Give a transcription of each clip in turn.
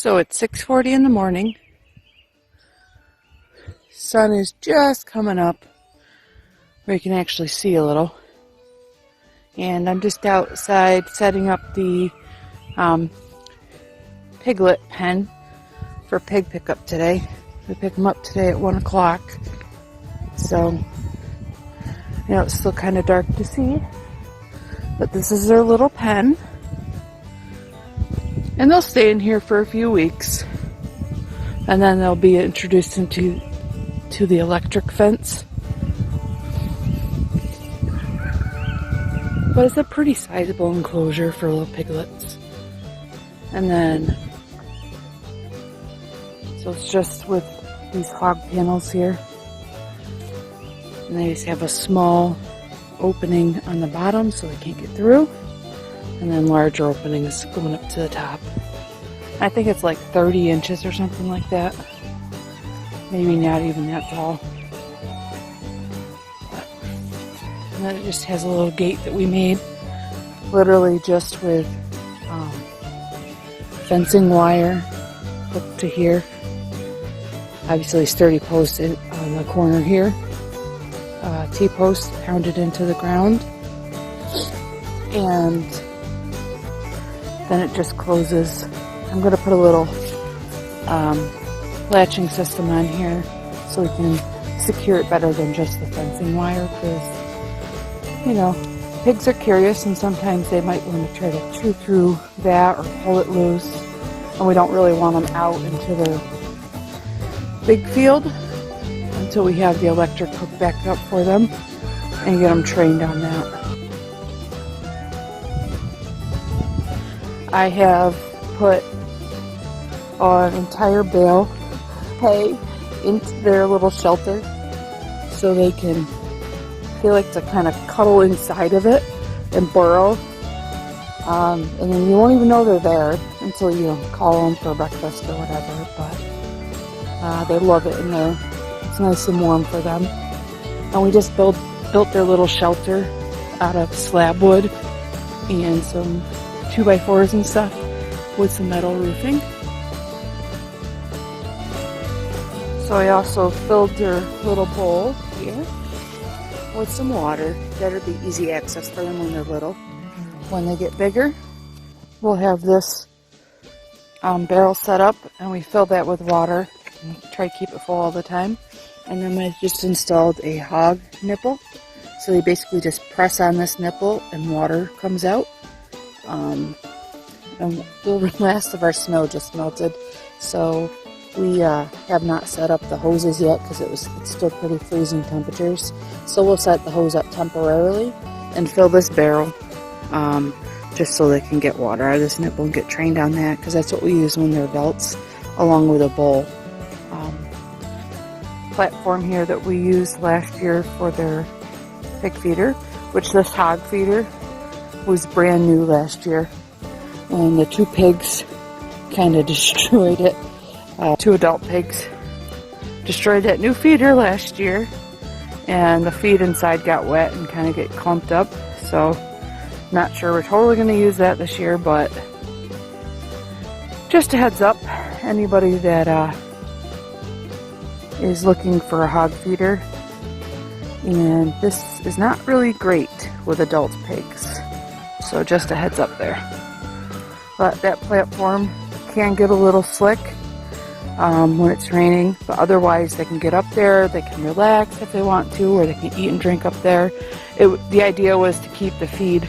So it's 6:40 in the morning. Sun is just coming up where you can actually see a little. And I'm just outside setting up the piglet pen for pig pickup today. We pick them up today at 1 o'clock. So, you know, it's still kind of dark to see. But this is their little pen. And they'll stay in here for a few weeks. And then they'll be introduced into the electric fence. But it's a pretty sizable enclosure for little piglets. And then, so it's just with these hog panels here. And they just have a small opening on the bottom so they can't get through. And then larger openings going up to the top. I think it's like 30 inches or something like that. Maybe not even that tall. And then it just has a little gate that we made. Literally just with fencing wire hooked to here. Obviously sturdy post on the corner here. T-post pounded into the ground. And then it just closes. I'm going to put a little latching system on here so we can secure it better than just the fencing wire, because, you know, pigs are curious and sometimes they might want to try to chew through that or pull it loose, and we don't really want them out into the big field until we have the electric hooked back up for them and get them trained on that. I have put an entire bale of hay into their little shelter so they like to kind of cuddle inside of it and burrow. And then you won't even know they're there until you call them for breakfast or whatever. But they love it in there. It's nice and warm for them. And we just built their little shelter out of slab wood and some 2x4s and stuff with some metal roofing. So I also filled their little bowl here with some water. That'll be easy access for them when they're little. When they get bigger, we'll have this barrel set up and we fill that with water and try to keep it full all the time. And then I just installed a hog nipple. So they basically just press on this nipple and water comes out. And the last of our snow just melted, so we have not set up the hoses yet because it's still pretty freezing temperatures. So we'll set the hose up temporarily and fill this barrel just so they can get water out of this nipple and get trained on that, because that's what we use when they're adults, along with a bowl. Platform here that we used last year for their pig feeder, which this hog feeder was brand new last year. And the two pigs kind of destroyed it. Two adult pigs destroyed that new feeder last year. And the feed inside got wet and kind of get clumped up. So, not sure we're totally going to use that this year, but just a heads up, anybody that is looking for a hog feeder. And this is not really great with adult pigs. So just a heads up there. But that platform can get a little slick when it's raining, but otherwise they can get up there, they can relax if they want to, or they can eat and drink up there. The idea was to keep the feed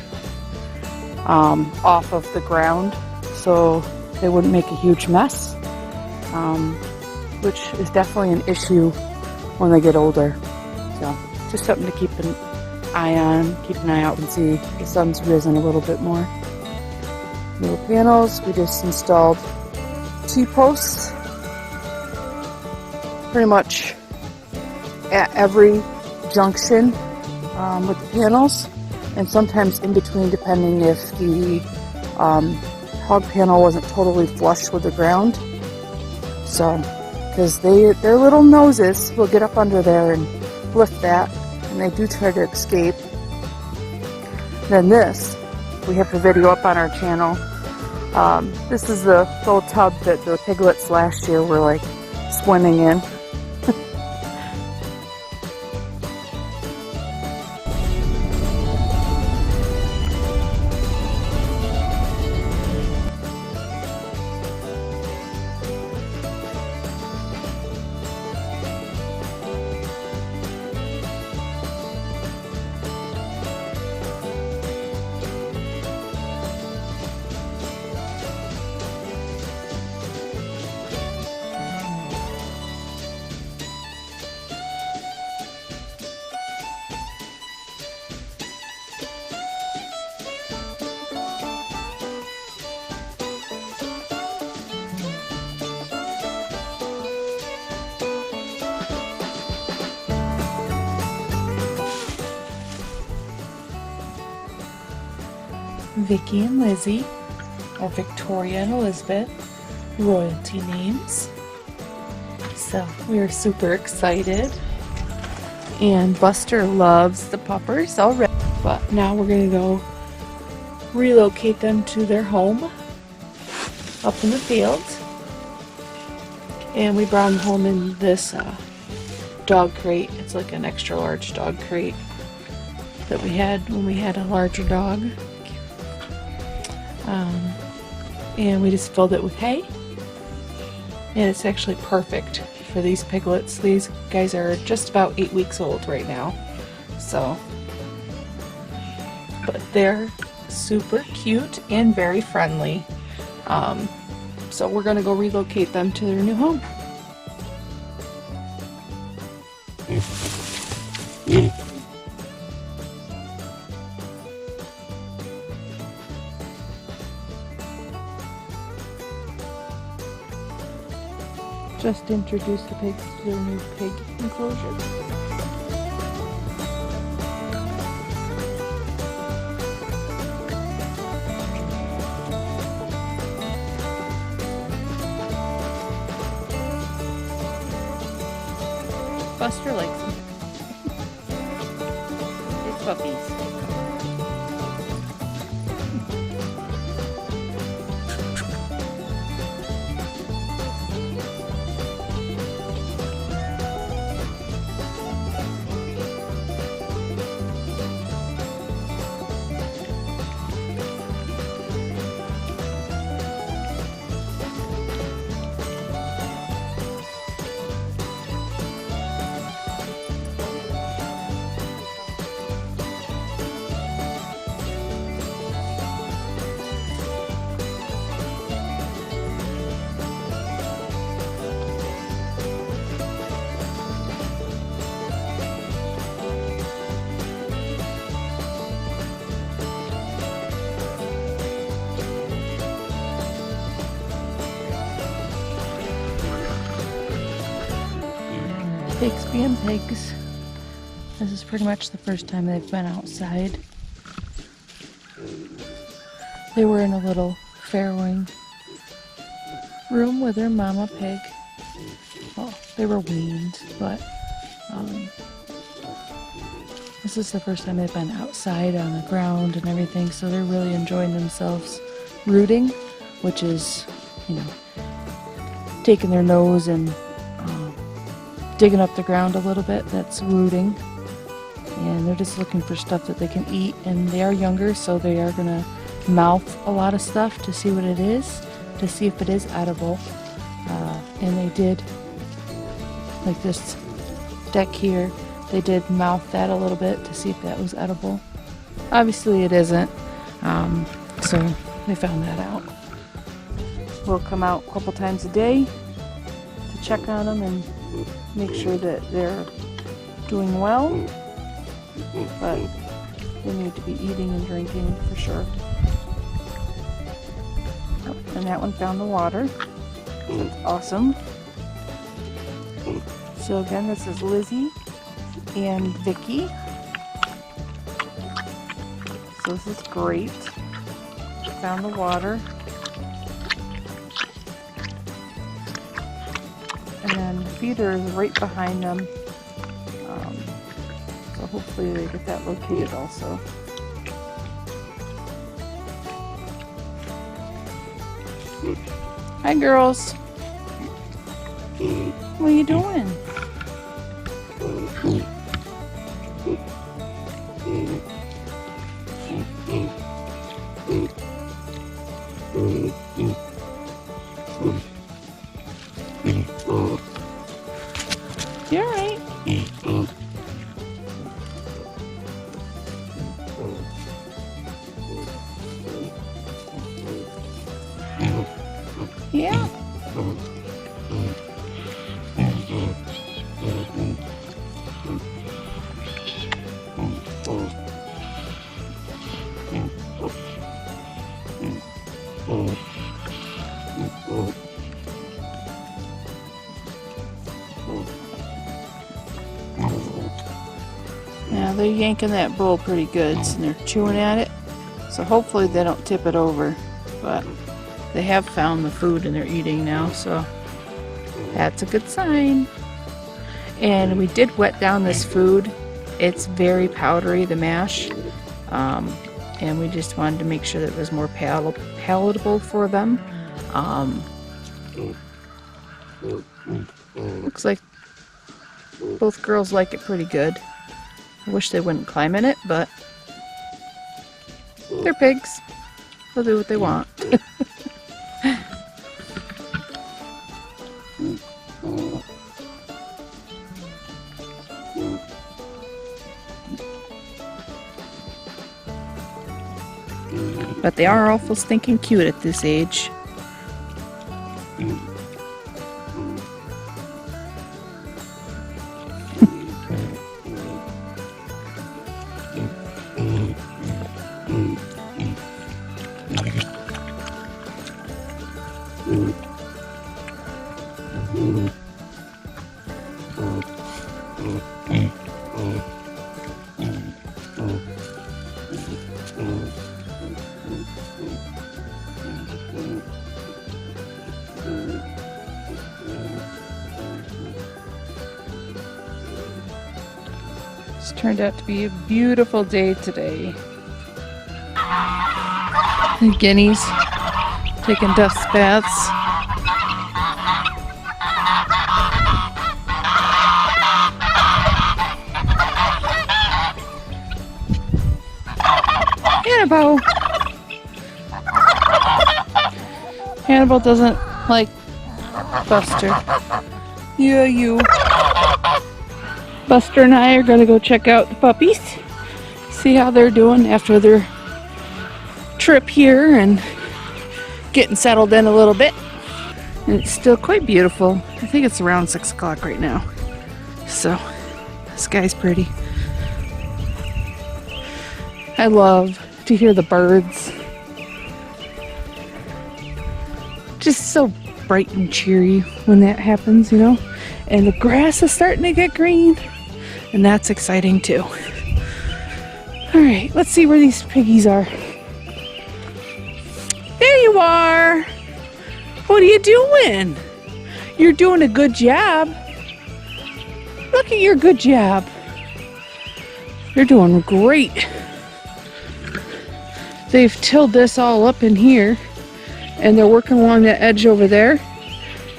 off of the ground so they wouldn't make a huge mess, which is definitely an issue when they get older. So just something to keep an eye on, keep an eye out and see. The sun's risen a little bit more. Little panels, we just installed T-posts pretty much at every junction with the panels, and sometimes in between, depending if the hog panel wasn't totally flush with the ground. So, because their little noses will get up under there and lift that, and they do try to escape. Then this, we have the video up on our channel This is the little tub that the piglets last year were like swimming in. Vicky and Lizzie, or Victoria and Elizabeth, royalty names. So we are super excited. And Buster loves the puppers already. But now we're going to go relocate them to their home up in the field. And we brought them home in this dog crate. It's like an extra large dog crate that we had when we had a larger dog. And we just filled it with hay, and it's actually perfect for these piglets. These guys are just about 8 weeks old right now, so, but they're super cute and very friendly. So we're gonna go relocate them to their new home. Just introduce the pigs to their new pig enclosure. Buster likes them. His puppies. Pigs being pigs. This is pretty much the first time they've been outside. They were in a little farrowing room with their mama pig. Well, they were weaned, but this is the first time they've been outside on the ground and everything, so they're really enjoying themselves rooting, which is, you know, taking their nose and digging up the ground a little bit. That's rooting, and they're just looking for stuff that they can eat, and they are younger, so they are gonna mouth a lot of stuff to see what it is, to see if it is edible. And they did, like this deck here, they did mouth that a little bit to see if that was edible. Obviously it isn't, so they found that out. We'll come out a couple times a day to check on them and make sure that they're doing well, but they need to be eating and drinking for sure. And that one found the water. That's awesome. So again, this is Lizzie and Vicky. So this is great. Found the water. And then the feeder is right behind them. So hopefully they get that located also. Hi, girls. What are you doing? You all right? Yeah. Yeah, they're yanking that bowl pretty good, and they're chewing at it. So hopefully they don't tip it over. But they have found the food and they're eating now, so that's a good sign. And we did wet down this food. It's very powdery, the mash. And we just wanted to make sure that it was more palatable for them. Looks like both girls like it pretty good. I wish they wouldn't climb in it, but they're pigs. They'll do what they want. But they are awful stinking cute at this age. It's turned out to be a beautiful day today. The guineas taking dust baths. Hannibal! Hannibal doesn't like Buster. Yeah, you. Buster and I are going to go check out the puppies, see how they're doing after their trip here and getting settled in a little bit. And it's still quite beautiful. I think it's around 6 o'clock right now. So, the sky's pretty. I love to hear the birds. Just so bright and cheery when that happens, you know? And the grass is starting to get green. And that's exciting too. Alright, let's see where these piggies are. There you are! What are you doing? You're doing a good job. Look at your good job. You're doing great. They've tilled this all up in here. And they're working along that edge over there.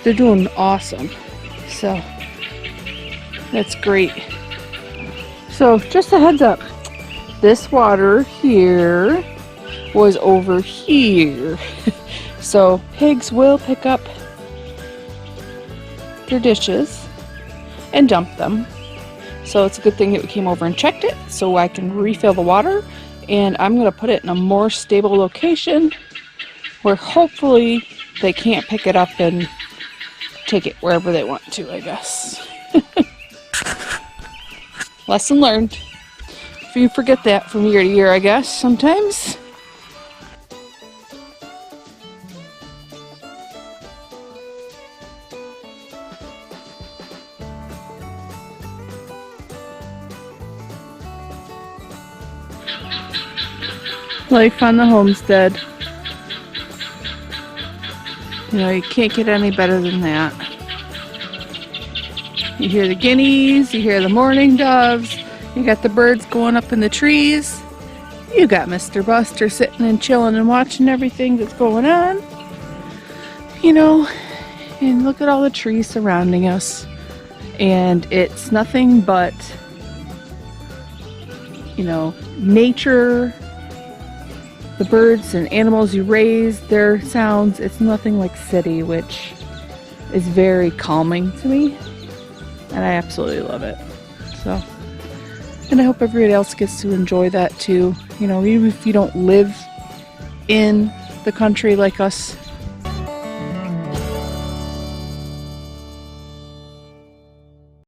They're doing awesome. So, that's great. So, just a heads up. This water here was over here. So, pigs will pick up their dishes and dump them. So, it's a good thing that we came over and checked it so I can refill the water. And I'm going to put it in a more stable location where hopefully they can't pick it up and take it wherever they want to, I guess. Lesson learned. If you forget that from year to year, I guess, sometimes. Life on the homestead. You know, you can't get any better than that. You hear the guineas, you hear the mourning doves, you got the birds going up in the trees. You got Mr. Buster sitting and chilling and watching everything that's going on. you know, and look at all the trees surrounding us. And it's nothing but, you know, nature, the birds and animals you raise, their sounds. It's nothing like city, which is very calming to me. And I absolutely love it. So, and I hope everybody else gets to enjoy that too. You know, even if you don't live in the country like us